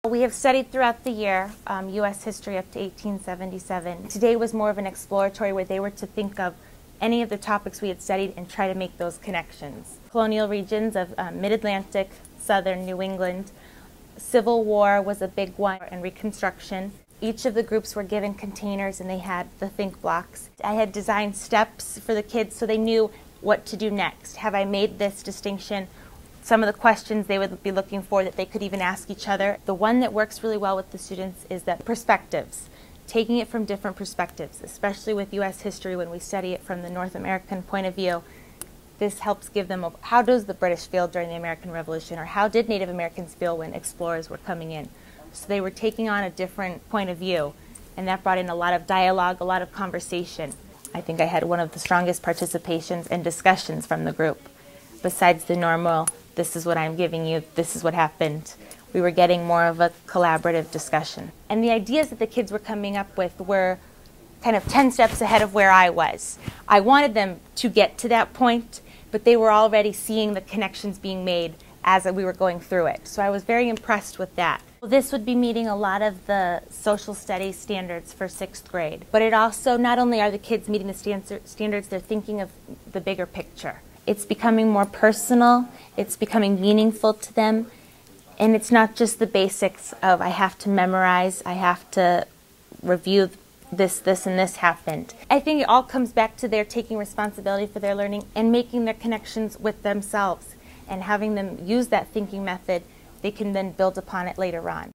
We have studied throughout the year U.S. history up to 1877. Today was more of an exploratory where they were to think of any of the topics we had studied and try to make those connections. Colonial regions of Mid-Atlantic, Southern New England. Civil War was a big one, and Reconstruction. Each of the groups were given containers and they had the ThinkBlocks. I had designed steps for the kids so they knew what to do next. Have I made this distinction? Some of the questions they would be looking for that they could even ask each other. The one that works really well with the students is that perspectives, taking it from different perspectives, especially with U.S. history when we study it from the North American point of view. This helps give them how does the British feel during the American Revolution, or how did Native Americans feel when explorers were coming in? So they were taking on a different point of view, and that brought in a lot of dialogue, a lot of conversation. I think I had one of the strongest participations and discussions from the group. Besides the normal, this is what I'm giving you, this is what happened, we were getting more of a collaborative discussion. And the ideas that the kids were coming up with were kind of 10 steps ahead of where I was. I wanted them to get to that point, but they were already seeing the connections being made as we were going through it. So I was very impressed with that. This would be meeting a lot of the social studies standards for 6th grade. But it also, not only are the kids meeting the standards, they're thinking of the bigger picture. It's becoming more personal, it's becoming meaningful to them, and it's not just the basics of I have to memorize, I have to review this, and this happened. I think it all comes back to their taking responsibility for their learning and making their connections with themselves and having them use that thinking method. They can then build upon it later on.